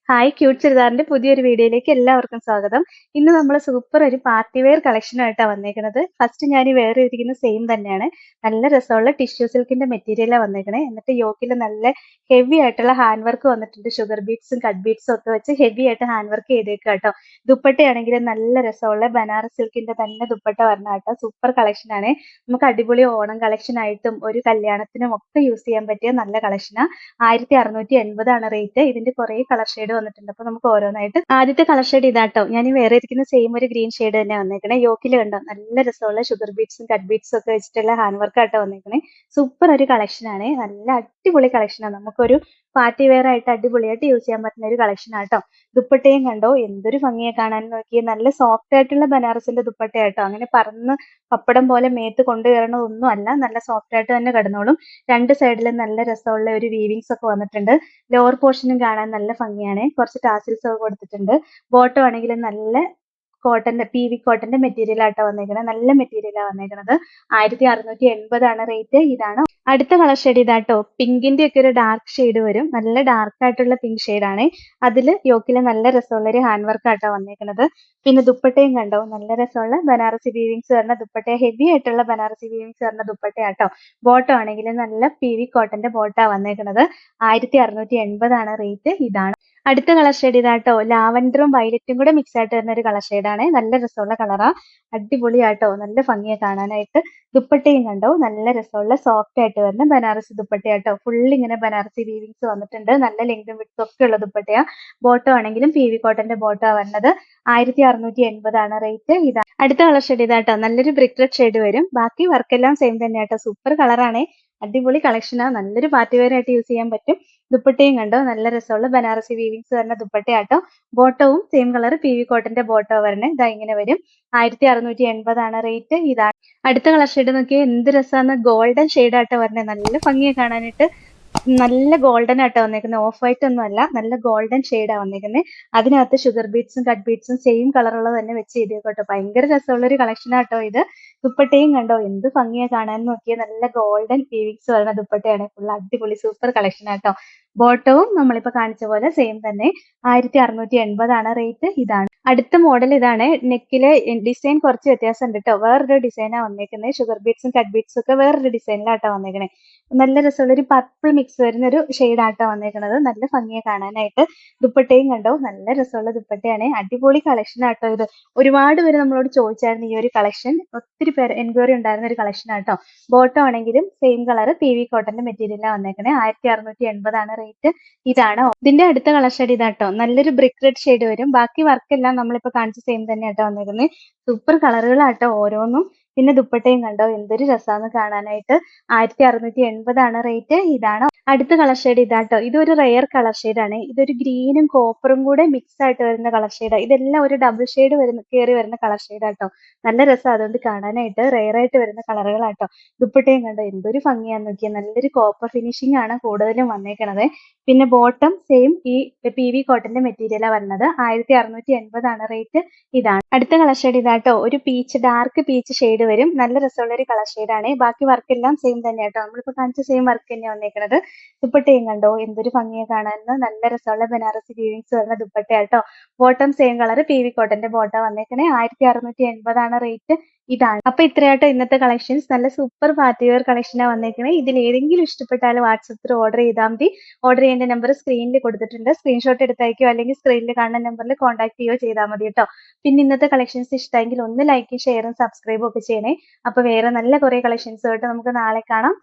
Hi cute ചുരിദാറിന്റെ പുതിയൊരു വീഡിയോയിലേക്ക് എല്ലാവർക്കും സ്വാഗതം. ഇന്ന് നമ്മൾ സൂപ്പർ ഒരു പാർട്ടി വെയർ കളക്ഷനായിട്ടാണ് വന്നേക്കുന്നത്. ഫസ്റ്റ് ഞാൻ ഈ വെയർ ചെയ്തിരിക്കുന്ന സെയിം തന്നെയാണ്. നല്ല രസമുള്ള ടിഷ്യൂ സിൽക്കിന്റെ മെറ്റീരിയലാണ് വന്നേക്കണേ. എന്നിട്ട് യോക്കിൽ നല്ല ഹെവി ആയിട്ടുള്ള ഹാൻഡ് വർക്ക് വന്നിട്ടുണ്ട്. ഷുഗർ ബീഡ്സും കട്ട് ബീഡ്സും ഒക്കെ വെച്ച് ഹെവി ആയിട്ട് ഹാൻഡ് വർക്ക് ചെയ്തേക്കുക കേട്ടോ. ദുപ്പട്ടയാണെങ്കിൽ നല്ല രസമുള്ള ബനാറസ് സിൽക്കിന്റെ തന്നെ ദുപ്പട്ട വരണം കേട്ടോ. സൂപ്പർ കളക്ഷനാണ്. നമുക്ക് അടിപൊളി ഓണം കളക്ഷൻ ആയിട്ടും ഒരു കല്യാണത്തിനും ഒക്കെ യൂസ് ചെയ്യാൻ പറ്റിയ നല്ല കളക്ഷനാണ്. 1680 റേറ്റ്. ഇതിന്റെ കുറെ കളർ ഷെയ്ഡ് വന്നിട്ടുണ്ട്. അപ്പൊ നമുക്ക് ഓരോന്നായിട്ട് ആദ്യത്തെ കളർ ഷെയ്ഡ് ഇതാട്ടോ. ഞാൻ ഈ വേറെ ഇരിക്കുന്ന സെയിം ഒരു ഗ്രീൻ ഷെയ്ഡ് തന്നെ വന്നേക്കണേ. യോക്കിൽ കണ്ടോ നല്ല രസമുള്ള ഷുഗർ ബീഡ്സും കട്ട് ബീഡ്സും ഒക്കെ വെച്ചിട്ടുള്ള ഹാൻഡ് വർക്ക് ആട്ടോ വന്നേക്കണേ. സൂപ്പർ ഒരു കളക്ഷൻ ആണ്. നല്ല അടിപൊളി കളക്ഷനാണ്. നമുക്കൊരു പാർട്ടി വെയർ ആയിട്ട് അടിപൊളിയായിട്ട് യൂസ് ചെയ്യാൻ പറ്റുന്ന ഒരു കളക്ഷൻ ആട്ടോ. ദുപ്പട്ടയും കണ്ടോ എന്തൊരു ഭംഗിയെ കാണാൻ നോക്കിയേ. നല്ല സോഫ്റ്റ് ആയിട്ടുള്ള ബനാറസിന്റെ ദുപ്പട്ടയാട്ടോ. അങ്ങനെ പറന്ന് പപ്പടം പോലെ മേത്ത് കൊണ്ടുകയറണതൊന്നും അല്ല. നല്ല സോഫ്റ്റ് ആയിട്ട് തന്നെ കിടന്നോളും. രണ്ട് സൈഡിലും നല്ല രസമുള്ള ഒരു വീവിങ്സ് ഒക്കെ വന്നിട്ടുണ്ട്. ലോവർ പോർഷനും കാണാൻ നല്ല ഭംഗിയാണ്. കുറച്ച് ടാസിൽസ് ഒക്കെ കൊടുത്തിട്ടുണ്ട്. ബോട്ടം ആണെങ്കിൽ നല്ല കോട്ടന്റെ PV കോട്ടന്റെ മെറ്റീരിയൽ ആട്ടോ വന്നേക്കുന്നത്. നല്ല മെറ്റീരിയലാണ് വന്നേക്കുന്നത്. 1680 റേറ്റ്. ഇതാണ് അടുത്ത കളർ ഷെയ്ഡ് ഇതാട്ടോ. പിങ്കിന്റെ ഒക്കെ ഒരു ഡാർക്ക് ഷെയ്ഡ് വരും. നല്ല ഡാർക്ക് ആയിട്ടുള്ള പിങ്ക് ഷെയ്ഡ് ആണ്. അതിൽ യോക്കിൽ നല്ല രസമുള്ള ഒരു ഹാൻഡ് വർക്ക് ആട്ടോ വന്നേക്കുന്നത്. പിന്നെ ദുപ്പട്ടയും കണ്ടോ നല്ല രസമുള്ള ബനാറസി വീവിങ്സ് വരുന്ന ദുപ്പട്ട. ഹെവി ആയിട്ടുള്ള ബനാറസി വീവിങ്സ് വരുന്ന ദുപ്പട്ടയാട്ടോ. ബോട്ടം ആണെങ്കിൽ നല്ല PV കോട്ടന്റെ ബോട്ടാ വന്നേക്കുന്നത്. 1680 റേറ്റ്. ഇതാണ് അടുത്ത കളർ ഷെയ്ഡ് ഇതാട്ടോ. ലാവൻഡറും വയലറ്റും കൂടെ മിക്സ് ആയിട്ട് വരുന്ന ഒരു കളർ ഷെയ്ഡാണ്. നല്ല രസമുള്ള കളറാ. അടിപൊളിയാട്ടോ. നല്ല ഭംഗിയാ കാണാനായിട്ട്. ദുപ്പട്ടയും കണ്ടോ നല്ല രസമുള്ള സോഫ്റ്റ് ആയിട്ട് വരുന്ന ബനാറസി ദുപ്പട്ടയാട്ടോ. ഫുൾ ഇങ്ങനെ ബനാറസി വീവിങ്സ് വന്നിട്ടുണ്ട്. നല്ല ലെങ്തും വിഡ്ത്തും ഒക്കെ ഉള്ള ദുപ്പട്ടയാ. ബോട്ടം ആണെങ്കിലും PV കോട്ടന്റെ ബോട്ടാ വരുന്നത്. 1680 റേറ്റ്. ഇതാ അടുത്ത കളർ ഷെയ്ഡ് ഇതാട്ടോ. നല്ലൊരു ബ്രിക്ക് റെഡ് ഷെയ്ഡ് വരും. ബാക്കി വർക്കെല്ലാം സെയിം തന്നെയാട്ടോ. സൂപ്പർ കളറാണ്. അടിപൊളി കളക്ഷനാ. നല്ലൊരു പാർട്ടി വെയർ ആയിട്ട് യൂസ് ചെയ്യാൻ പറ്റും. ദുപ്പട്ടയും കണ്ടോ നല്ല രസമുള്ള ബനാറസി വീവിങ്സ് വരുന്ന ദുപ്പട്ടയാട്ടോ. ബോട്ടവും സെയിം കളർ PV കോട്ടന്റെ ബോട്ടോ വരണേ. ഇതാ ഇങ്ങനെ വരും. 1680 റേറ്റ്. ഇതാണ് അടുത്ത കളർ ഷെയ്ഡ് നോക്കിയാൽ എന്ത് രസമാണ്. ഗോൾഡൻ ഷെയ്ഡ് ആട്ടോ വരണേ. നല്ല ഭംഗിയെ കാണാനായിട്ട്. നല്ല ഗോൾഡൻ ആട്ടോ വന്നേക്കുന്നത്. ഓഫ് വൈറ്റ് ഒന്നും അല്ല. നല്ല ഗോൾഡൻ ഷെയ്ഡാ വന്നേക്കുന്നത്. അതിനകത്ത് ഷുഗർ ബീഡ്സും കട്ട് ബീഡ്സും സെയിം കളറുള്ളത് തന്നെ വെച്ച് ചെയ്തേക്കോട്ടോ. ഭയങ്കര രസമുള്ള ഒരു കളക്ഷൻ ആട്ടോ ഇത്. ദുപ്പട്ടയും കണ്ടോ എന്ത് ഭംഗിയാ കാണാൻ നോക്കിയാൽ. നല്ല ഗോൾഡൻ വീവിങ്സ് വരുന്ന ദുപ്പട്ടയാണ്. ഫുൾ അടിപൊളി സൂപ്പർ കളക്ഷൻ ആട്ടോ. ബോട്ടവും നമ്മളിപ്പോ കാണിച്ച പോലെ സെയിം തന്നെ. 1680 റേറ്റ്. ഇതാണ് അടുത്ത മോഡൽ. ഇതാണ് നെക്കിലെ ഡിസൈൻ കുറച്ച് വ്യത്യാസം ഉണ്ട് കേട്ടോ. വേറൊരു ഡിസൈനാ വന്നേക്കുന്നത്. ഷുഗർ ബീഡ്സും കട്ട് ബീഡ്സും ഒക്കെ വേറൊരു ഡിസൈനിലാട്ടോ വന്നേക്കണേ. നല്ല രസമുള്ള ഒരു പർപ്പിൾ മിക്സ് വരുന്ന ഒരു ഷെയ്ഡ് ആട്ടോ വന്നേക്കുന്നത്. നല്ല ഭംഗിയെ കാണാനായിട്ട്. ദുപ്പട്ടയും കണ്ടോ നല്ല രസമുള്ള ദുപ്പട്ടയാണ്. അടിപൊളി കളക്ഷൻ ആട്ടോ ഇത്. ഒരുപാട് പേര് നമ്മളോട് ചോദിച്ചായിരുന്നു ഈ ഒരു കളക്ഷൻ. ഒത്തിരി പേര് എൻക്വയറി ഉണ്ടായിരുന്ന ഒരു കളക്ഷൻ ആട്ടോ. ബോട്ടം ആണെങ്കിലും സെയിം കളർ PV കോട്ടന്റെ മെറ്റീരിയലാണ് വന്നേക്കണേ. 1680 റേറ്റ്. ഇതാണ് ഇതിന്റെ അടുത്ത കളർ ഷെയ്ഡ് ഇതാട്ടോ. നല്ലൊരു ബ്രിക്ക് റെഡ് ഷെയ്ഡ് വരും. ബാക്കി വർക്കെല്ലാം നമ്മളിപ്പോ കാണിച്ച സെയിം തന്നെ ആട്ടോ വന്നേക്കുന്നത്. സൂപ്പർ കളറുകളാട്ടോ ഓരോന്നും. പിന്നെ ദുപ്പട്ടയും കണ്ടോ എന്തൊരു രസാന്ന് കാണാനായിട്ട്. 1680 റേറ്റ്. ഇതാണ് അടുത്ത കളർ ഷെയ്ഡ് ഇതാട്ടോ. ഇതൊരു റെയർ കളർ ഷെയ്ഡാണ്. ഇതൊരു ഗ്രീനും കോപ്പറും കൂടെ മിക്സ് ആയിട്ട് വരുന്ന കളർ ഷെയ്ഡാണ്. ഇതെല്ലാം ഒരു ഡബിൾ ഷെയ്ഡ് കയറി വരുന്ന കളർ ഷെയ്ഡാട്ടോ. നല്ല രസം അതുകൊണ്ട് കാണാനായിട്ട്. റെയർ ആയിട്ട് വരുന്ന കളറുകളാട്ടോ. ദുപ്പട്ടയും കണ്ടോ എന്തൊരു ഭംഗിയാന്ന് നോക്കിയാൽ. നല്ലൊരു കോപ്പർ ഫിനിഷിംഗ് ആണ് കൂടുതലും വന്നേക്കണത്. പിന്നെ ബോട്ടം സെയിം ഈ PV കോട്ടന്റെ മെറ്റീരിയലാണ് വരുന്നത്. 1680 റേറ്റ്. ഇതാണ് അടുത്ത കളർ ഷെയ്ഡ് ഇതാട്ടോ. ഒരു പീച്ച് ഡാർക്ക് പീച്ച് ഷെയ്ഡ് വരും. നല്ല രസമുള്ള ഒരു കളർ ഷെയ്ഡാണ്. ബാക്കി വർക്കെല്ലാം സെയിം തന്നെയാട്ടോ. നമ്മളിപ്പോ കാണിച്ച സെയിം വർക്ക് തന്നെയാണ് വന്നേക്കുന്നത്. ദുപ്പട്ടയും കണ്ടോ എന്തൊരു ഭംഗിയെ കാണാൻ. നല്ല രസമുള്ള ബനാറസി വീവിങ്സ് വരുന്ന ദുപ്പട്ടയാട്ടോ. ബോട്ടം സെയിം കളർ PV കോട്ടന്റെ ബോട്ടം വന്നേക്കണേ. 1680 റേറ്റ്. ഇതാണ് അപ്പൊ ഇത്രയാട്ടോ ഇന്നത്തെ കളക്ഷൻസ്. നല്ല സൂപ്പർ പാർട്ടി വെയർ കളക്ഷനാണ് വന്നേക്കണേ. ഇതിൽ ഏതെങ്കിലും ഇഷ്ടപ്പെട്ടാൽ വാട്സപ്പിൽ ഓർഡർ ചെയ്താൽ മതി. ഓർഡർ ചെയ്യേണ്ട നമ്പർ സ്ക്രീനിൽ കൊടുത്തിട്ടുണ്ട്. സ്ക്രീൻഷോട്ട് എടുത്തയക്കോ അല്ലെങ്കിൽ സ്ക്രീനിൽ കാണുന്ന നമ്പറിൽ കോൺടാക്ട് ചെയ്യുകയോ ചെയ്താൽ മതി കേട്ടോ. പിന്നെ ഇന്നത്തെ കളക്ഷൻസ് ഇഷ്ടമെങ്കിൽ ഒന്ന് ലൈക്കും ഷെയറും സബ്സ്ക്രൈബും ഒക്കെ ചെയ്യണേ. അപ്പൊ വേറെ നല്ല കുറെ കളക്ഷൻസ് ആയിട്ട് നമുക്ക് നാളെ കാണാം.